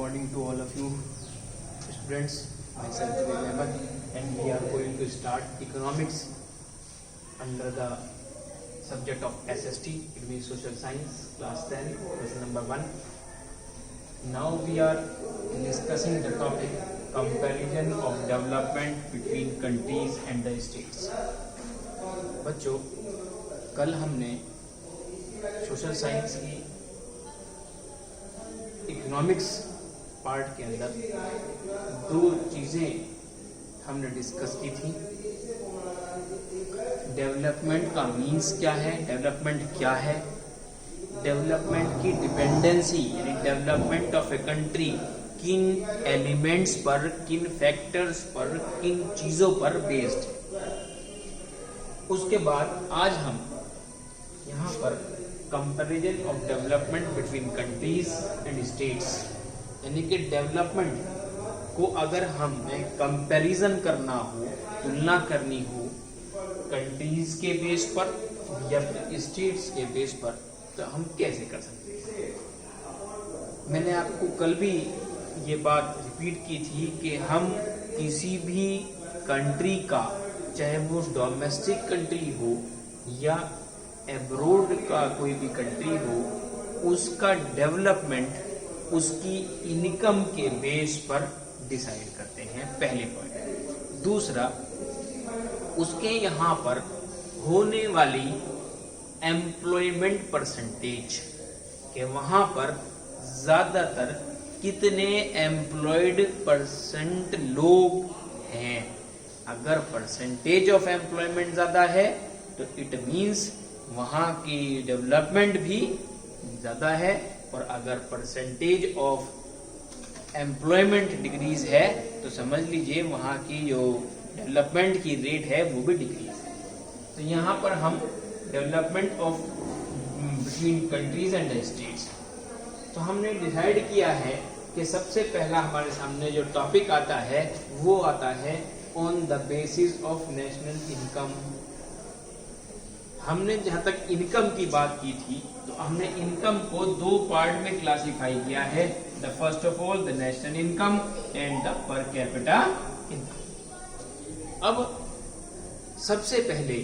morning to all of you students. Myself Vivek Ahmed, and we are going to start economics under the subject of SST, it means social science, class 10, lesson number 1. Now we are discussing the topic comparison of development between countries and the states. बच्चों, कल हमने social science की economics part के अंदर दो चीज़ें हमने discuss की थी। डेवलपमेंट का मीन्स क्या है, डेवलपमेंट क्या है, डेवलपमेंट की डिपेंडेंसी यानी डेवलपमेंट ऑफ ए कंट्री किन एलिमेंट्स पर, किन फैक्टर्स पर, किन चीज़ों पर बेस्ड। उसके बाद आज हम यहाँ पर comparison of development between countries and states, यानी कि डेवलपमेंट को अगर हमें कंपैरिजन करना हो, तुलना करनी हो कंट्रीज के बेस पर या स्टेट्स के बेस पर, तो हम कैसे कर सकते हैं। मैंने आपको कल भी ये बात रिपीट की थी कि हम किसी भी कंट्री का, चाहे वो डोमेस्टिक कंट्री हो या एब्रोड का कोई भी कंट्री हो, उसका डेवलपमेंट उसकी इनकम के बेस पर डिसाइड करते हैं, पहले पॉइंट। दूसरा, उसके यहाँ पर होने वाली एम्प्लॉयमेंट परसेंटेज, कि वहाँ पर ज़्यादातर कितने एम्प्लॉयड परसेंट लोग हैं। अगर परसेंटेज ऑफ एम्प्लॉयमेंट ज़्यादा है तो इट मीन्स वहाँ की डेवलपमेंट भी ज़्यादा है, और अगर परसेंटेज ऑफ एम्प्लॉयमेंट डिक्रीज है तो समझ लीजिए वहाँ की जो डेवलपमेंट की रेट है वो भी डिक्रीज है। तो यहाँ पर हम development of between countries and states, तो हमने डिसाइड किया है कि सबसे पहला हमारे सामने जो टॉपिक आता है वो आता है on the basis of national income. हमने जहाँ तक इनकम की बात की थी तो हमने इनकम को दो पार्ट में क्लासिफाई किया है, the first of all the national income and the पर कैपिटा इनकम। अब सबसे पहले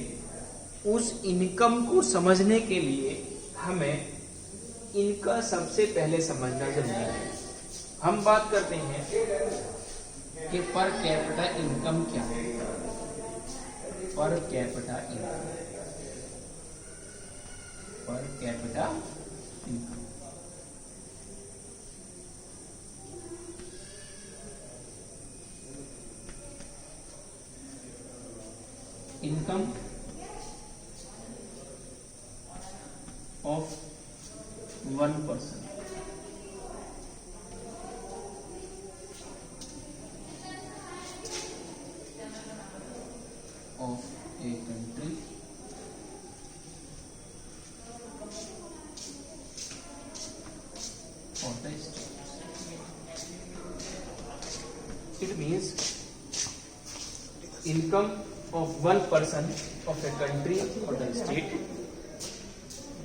उस इनकम को समझने के लिए हमें इनका सबसे पहले समझना जरूरी है। हम बात करते हैं कि पर कैपिटा इनकम क्या है। पर capita income, per capita income, income of one person of a country or the state. It means income of one person of a country or the state.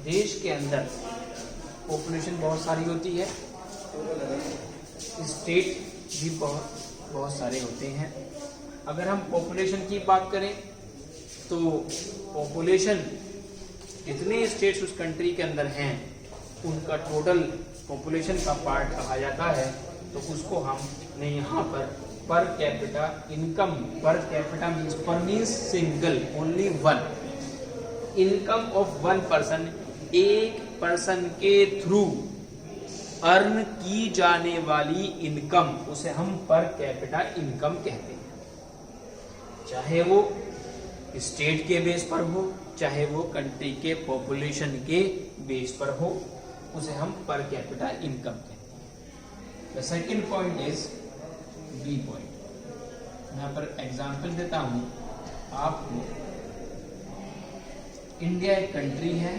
देश के अंदर पॉपुलेशन बहुत सारी होती है, स्टेट भी बहुत सारे होते हैं। अगर हम पॉपुलेशन की बात करें तो पॉपुलेशन कितने स्टेट्स उस कंट्री के अंदर हैं उनका टोटल पॉपुलेशन का पार्ट कहा जाता है, तो उसको हमने यहाँ per capita income, per capita means, per means single, only one, income of one person, एक पर्सन के थ्रू अर्न की जाने वाली इनकम, उसे हम पर कैपिटा इनकम कहते हैं। चाहे वो स्टेट के बेस पर हो, चाहे वो कंट्री के पॉपुलेशन के बेस पर हो, उसे हम पर कैपिटा इनकम कहते हैं। The second point is B point. यहाँ पर एग्जांपल देता हूँ आपको। इंडिया एक कंट्री है,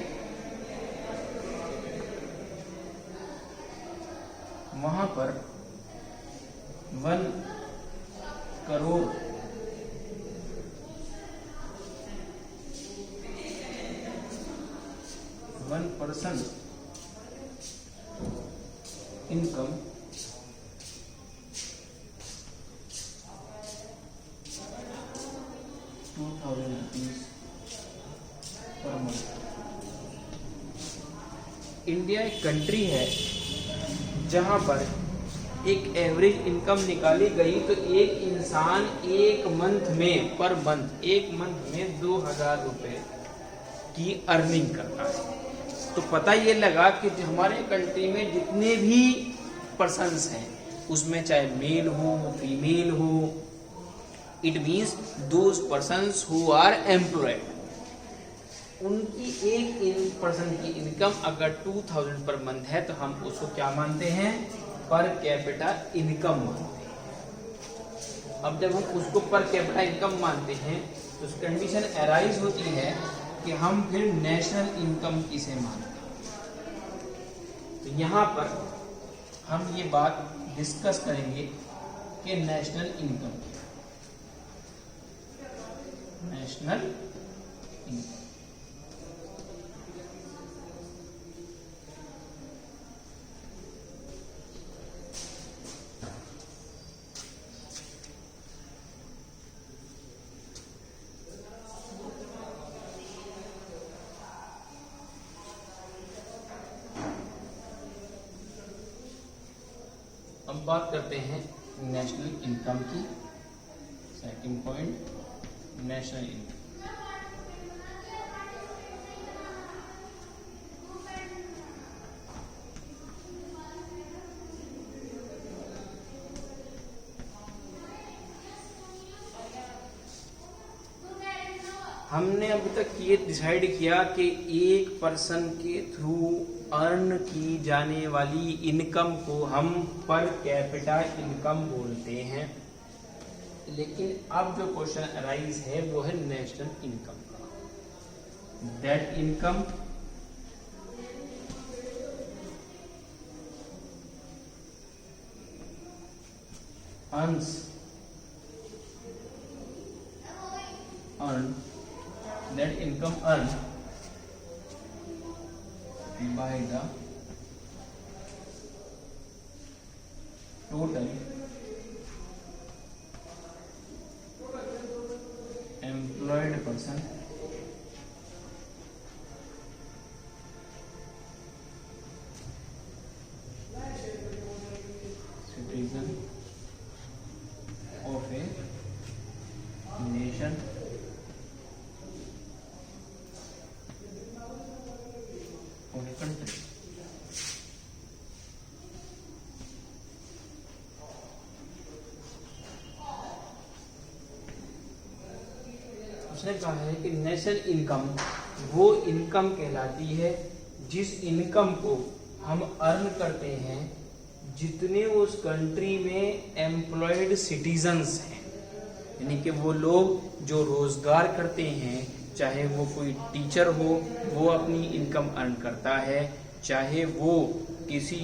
वहां पर 1 crore one person income India एक कंट्री है जहां पर एक एवरेज इनकम निकाली गई तो एक इंसान एक मंथ में, पर मंथ, एक मंथ में 2000 रुपए की अर्निंग करता है। तो पता ये लगा कि हमारे कंट्री में जितने भी पर्सन्स हैं उसमें चाहे मेल हो फीमेल हो, it means those persons who are employed, उनकी एक पर्सन की इनकम अगर 2000 पर मंथ है तो हम उसको क्या मानते हैं, पर कैपिटा इनकम मानते हैं। अब जब हम उसको पर कैपिटा इनकम मानते हैं तो कंडीशन अराइज होती है कि हम फिर नेशनल इनकम किसे मानते हैं। तो यहाँ पर हम ये बात डिस्कस करेंगे कि नेशनल इनकम, नेशनल इनकम अब बात करते हैं नेशनल इनकम की। Second point, national income. हमने अभी तक ये डिसाइड किया कि एक पर्सन के थ्रू अर्न की जाने वाली इनकम को हम पर कैपिटा इनकम बोलते हैं, लेकिन अब जो क्वेश्चन अराइज है वो है नेशनल इनकम का। That income that income earned by the total employed person citizen of a nation of a country। उसने कहा है कि नेशनल इनकम वो इनकम कहलाती है जिस इनकम को हम अर्न करते हैं जितने उस कंट्री में एम्प्लॉयड सिटीजन्स हैं, यानी कि वो लोग जो रोजगार करते हैं, चाहे वो कोई टीचर हो वो अपनी इनकम अर्न करता है, चाहे वो किसी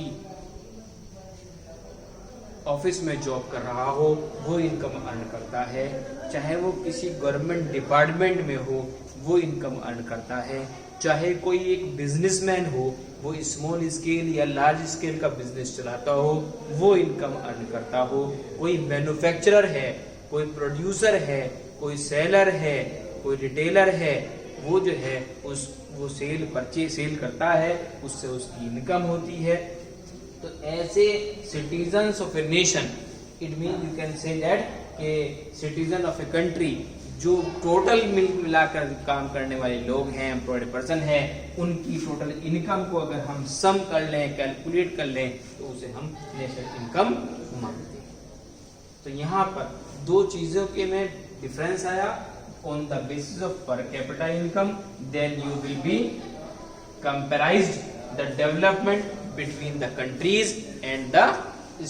ऑफिस में जॉब कर रहा हो वो इनकम अर्न करता है, चाहे वो किसी गवर्नमेंट डिपार्टमेंट में हो वो इनकम अर्न करता है, चाहे कोई एक बिजनेसमैन हो वो स्मॉल स्केल या लार्ज स्केल का बिजनेस चलाता हो वो इनकम अर्न करता हो, कोई मैन्युफैक्चरर है, कोई प्रोड्यूसर है, कोई सेलर है, कोई रिटेलर है, वो जो है वो सेल करता है, उससे उसकी इनकम होती है। तो ऐसे citizens of a nation, it mean you can say that के सिटीजन ऑफ ए कंट्री, जो टोटल मिलाकर काम करने वाले लोग हैं, एम्प्लॉयड पर्सन है, उनकी टोटल इनकम को अगर हम सम कर लें, कैलकुलेट कर लें तो उसे हम नेशनल इनकम मानते हैं। तो यहाँ पर दो चीजों के में डिफरेंस आया। On the basis of per capita income, then you will be comparized the development between the countries and the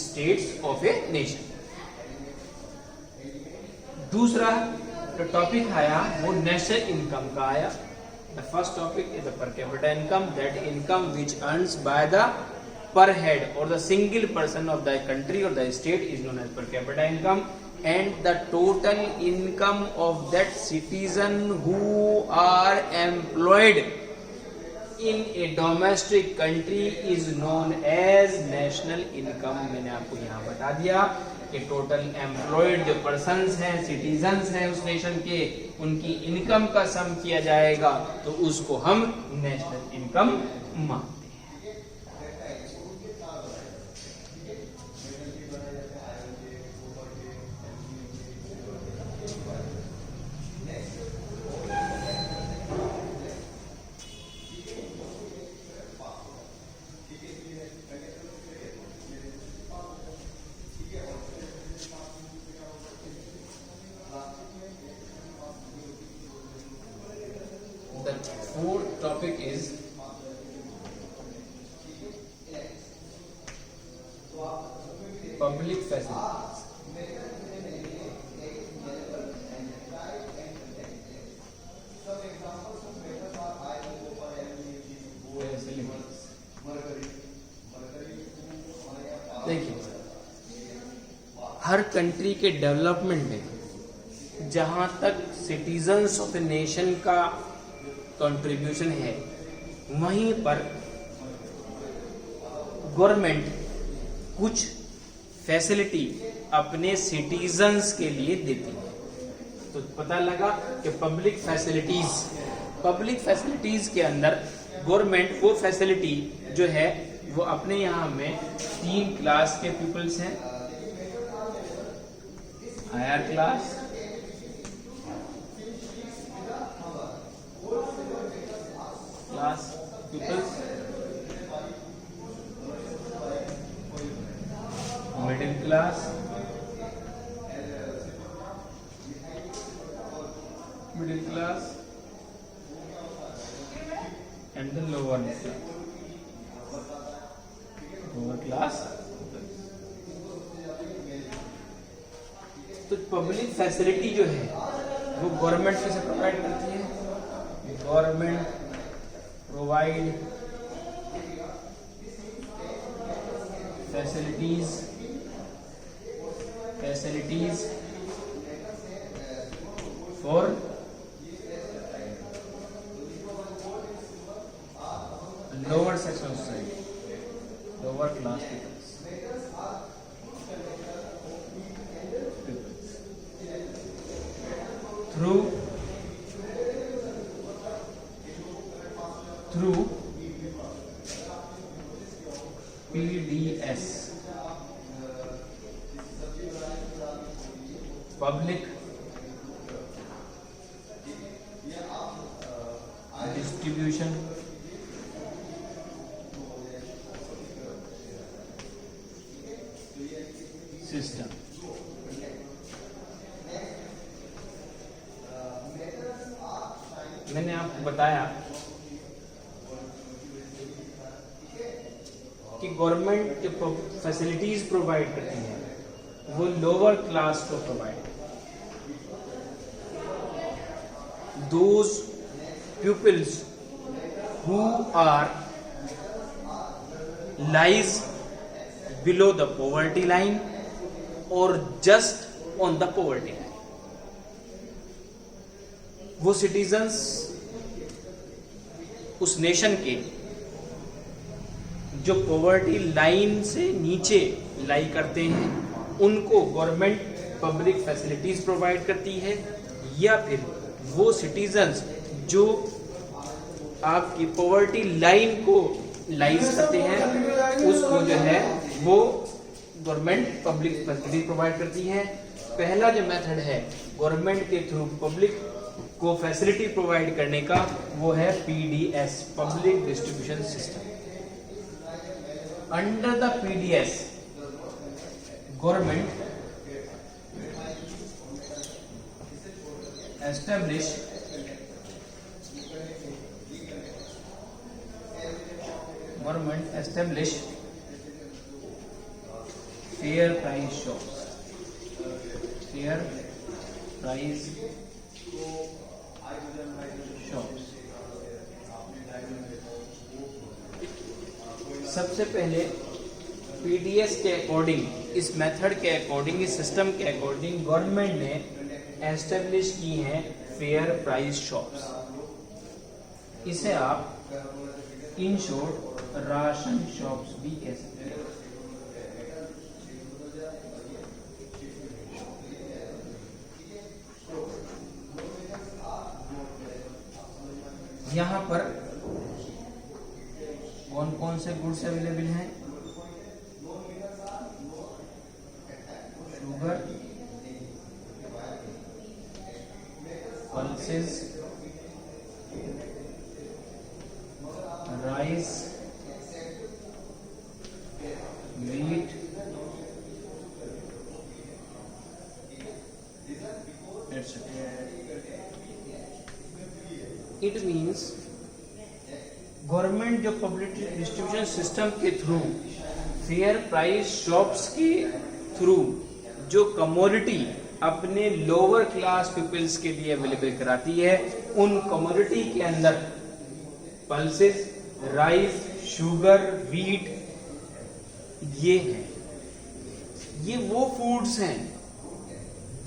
states of a nation। दूसरा जो टॉपिक आया वो नेशनल इनकम का आया। The first topic is the per capita income, that income which earns by the per head or the single person of the country or the state is known as per capita income, and the total income of that citizen who are employed in a domestic country is known as national income। मैंने आपको यहाँ बता दिया कि total employed जो persons हैं, citizens हैं उस नेशन के, उनकी इनकम का सम किया जाएगा तो उसको हम नेशनल इनकम मानते हैं। Public facilities. देखिए, हर कंट्री के डेवलपमेंट में जहां तक सिटीजन्स ऑफ द नेशन का कंट्रीब्यूशन है, वहीं पर गवर्नमेंट कुछ फैसिलिटी अपने सिटीजन्स के लिए देती है। तो पता लगा कि पब्लिक फैसिलिटीज के अंदर गवर्नमेंट वो फैसिलिटी जो है वो अपने यहाँ में 3 क्लास के पीपल्स हैं। Higher class, peoples, middle class, and the lower class. तो पब्लिक फैसिलिटी जो है वो गवर्नमेंट से प्रोवाइड करती है। Government provide facilities for lower section of society, lower class peoples. through PDS, public distribution system। मैंने आपको बताया कि गवर्नमेंट जो फैसिलिटीज प्रोवाइड करती है वो लोअर क्लास को provide, those pupils who are lies below the poverty line or just on the poverty line। वो सिटीजन्स उस नेशन के जो पॉवर्टी लाइन से नीचे लाई करते हैं, उनको गवर्नमेंट पब्लिक फैसिलिटीज प्रोवाइड करती है, या फिर वो सिटीजन्स जो आपकी पॉवर्टी लाइन को लाइज करते हैं, उसको जो है वो गवर्नमेंट पब्लिक फैसिलिटीज प्रोवाइड करती है। पहला जो मेथड है गवर्नमेंट के थ्रू पब्लिक को फैसिलिटी प्रोवाइड करने का, वो है PDS, public distribution system. Under the PDS, government establish fair price shops, fair price shops। सबसे पहले PDS के अकॉर्डिंग, इस मेथड के अकॉर्डिंग, इस सिस्टम के अकॉर्डिंग गवर्नमेंट ने एस्टेब्लिश की हैं फेयर प्राइस शॉप्स। इसे आप इन शॉर्ट राशन शॉप्स भी कह सकते हैं। यहाँ पर कौन कौन से गुड्स अवेलेबल हैं? Sugar, pulses, rice, meat, etc. It means government जो पब्लिक डिस्ट्रीब्यूशन सिस्टम के थ्रू फेयर प्राइस शॉप्स के थ्रू जो कमोडिटी अपने लोअर क्लास पीपल्स के लिए अवेलेबल कराती है, उन कमोडिटी के अंदर पल्सेस, राइस, शुगर, व्हीट, ये हैं। ये वो फूड्स हैं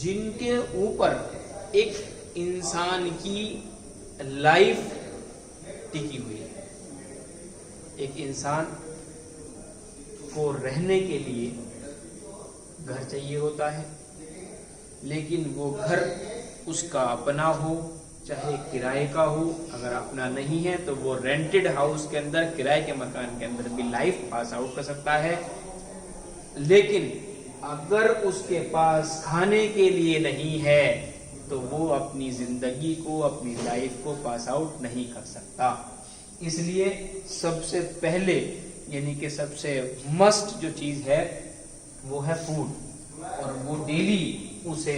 जिनके ऊपर एक इंसान की लाइफ टिकी हुई है। एक इंसान को रहने के लिए घर चाहिए होता है, लेकिन वो घर उसका अपना हो चाहे किराए का हो। अगर अपना नहीं है तो वो रेंटेड हाउस के अंदर, किराए के मकान के अंदर भी लाइफ पास आउट कर सकता है। लेकिन अगर उसके पास खाने के लिए नहीं है तो वो अपनी जिंदगी को, अपनी लाइफ को पास आउट नहीं कर सकता। इसलिए सबसे पहले यानी कि सबसे मस्ट जो चीज है वो है फूड, और वो डेली उसे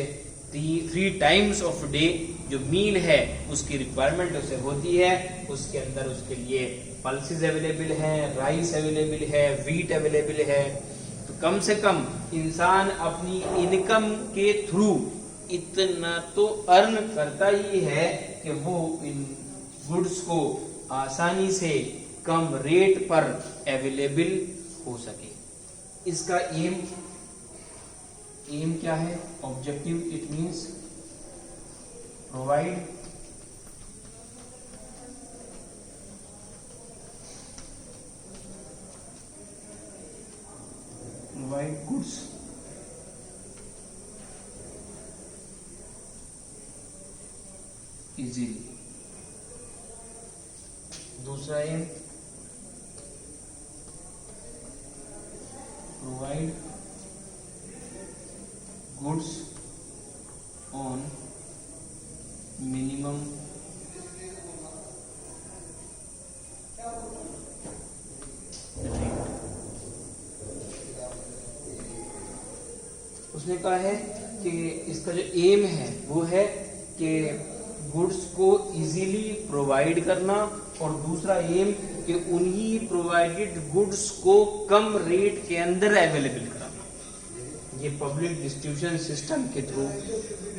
3 टाइम्स ऑफ डे जो मील है उसकी रिक्वायरमेंट उसे होती है। उसके अंदर उसके लिए पल्सेस अवेलेबल है, राइस अवेलेबल है, व्हीट अवेलेबल है। तो कम से कम इंसान अपनी इनकम के थ्रू इतना तो अर्न करता ही है कि वो इन गुड्स को आसानी से कम रेट पर अवेलेबल हो सके। इसका एम क्या है? Objective, it means provide goods easily. दूसरा aim provide goods on minimum rate. उसने कहा है कि इसका जो एम है वो है कि गुड्स को इजीली प्रोवाइड करना, और दूसरा एम कि उन्हीं प्रोवाइडेड गुड्स को कम रेट के अंदर अवेलेबल कराना। ये पब्लिक डिस्ट्रीब्यूशन सिस्टम के थ्रू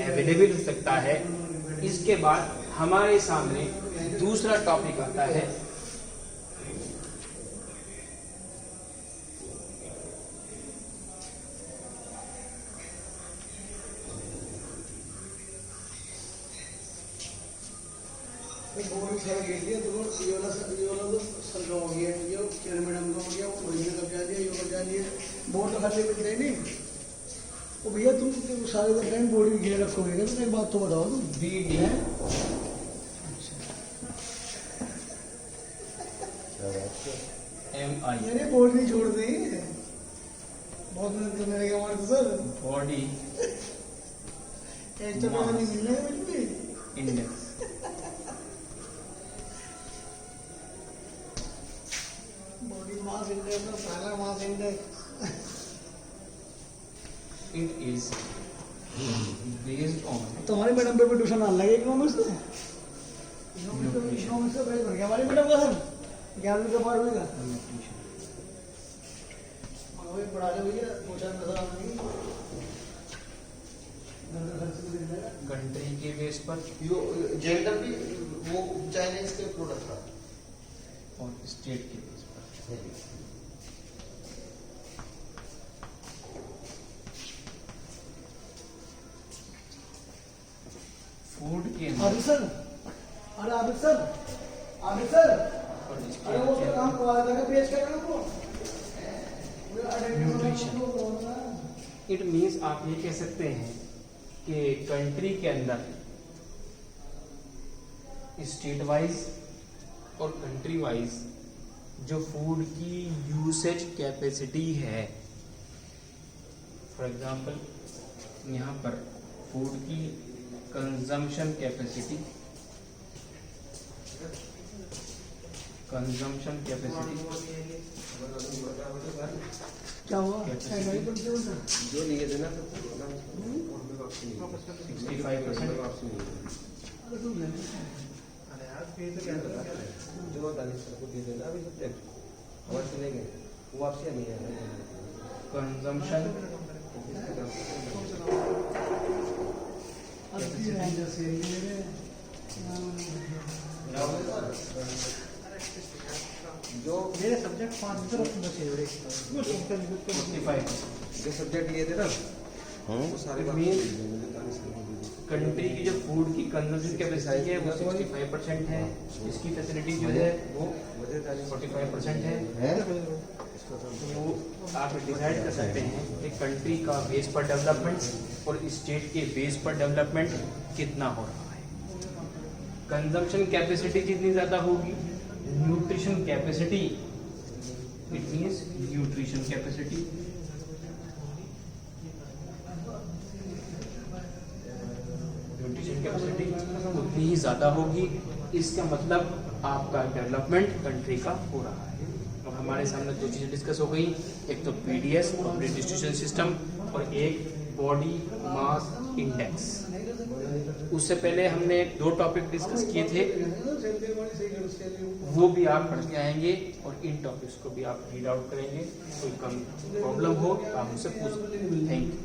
अवेलेबल हो सकता है। इसके बाद हमारे सामने दूसरा टॉपिक आता है बोर्ड तो खाली बिक रही नहीं। तो भैया तुम सारे टाइम बोर्ड भी घेरे रखोगे तो एक बात तो बताओ तुम BD MI मैंने बोर्ड नहीं छोड़ दी। बहुत मिनट तो मेरे क्या मारते सर बॉडी ऐसा पैसा नहीं मिलने का मुझे भी। इंडेक्स। बॉडी मास इंडेक्स और पहला mass index It is based on तुम्हारी मैडम पे ट्यूशन आने लगे इकोनॉमिक्स से। इकोनॉमिक्स से पहले भर गया हमारी मैडम का सर 11वीं का 12वीं का। हमें पढ़ा ले भैया 2-4 नजर आएंगी। कंट्री के बेस पर जेंडर भी वो चाइनीज के प्रोडक्ट था और स्टेट के बेस पर। फूड के आबिद सर, अरे आबिद सर, आबिद सर, और अरे वो स्टेट काम करवा देगा पेज का काम को। न्यूट्रिशन। इट मीन्स आप ये कह सकते हैं कि कंट्री के अंदर स्टेट वाइज और कंट्री वाइज जो फूड की यूसेज कैपेसिटी है, फॉर एग्जांपल यहाँ पर फूड की कंजम्पशन कैपेसिटी क्या हुआ? जो लिए थे ना 65%। अरे यार फिर तो क्या जो 40 को दे देना अभी सब्जेक्ट हमारे से लेंगे वो आपसे नहीं है। कंजम्पशन जो मेरे सब्जेक्ट 5 तरफ बचे हुए 45 जो सब्जेक्ट लिए थे ना वो सारे बात कंट्री की जो फूड की कंजम्पशन कैपेसिटी है वो 65% है, इसकी फैसिलिटी जो है वो 45% है। तो आप डिसाइड कर सकते हैं कि कंट्री का बेस पर डेवलपमेंट और स्टेट के बेस पर डेवलपमेंट कितना हो रहा है। कंजम्पशन कैपेसिटी जितनी ज़्यादा होगी, nutrition capacity, it means nutrition capacity, nutrition capacity उतनी ही ज़्यादा होगी। इसका मतलब आपका डेवलपमेंट कंट्री का हो रहा है। और हमारे सामने दो चीज़ें डिस्कस हो गई, एक तो पीडीएस पब्लिक डिस्ट्रीब्यूशन सिस्टम और एक बॉडी मास इंडेक्स। उससे पहले हमने 2 टॉपिक डिस्कस किए थे, वो भी आप पढ़ के आएंगे और इन टॉपिक्स को भी आप रीड आउट करेंगे। कोई कम प्रॉब्लम हो आप मुझसे पूछ सकते हैं। Thank you.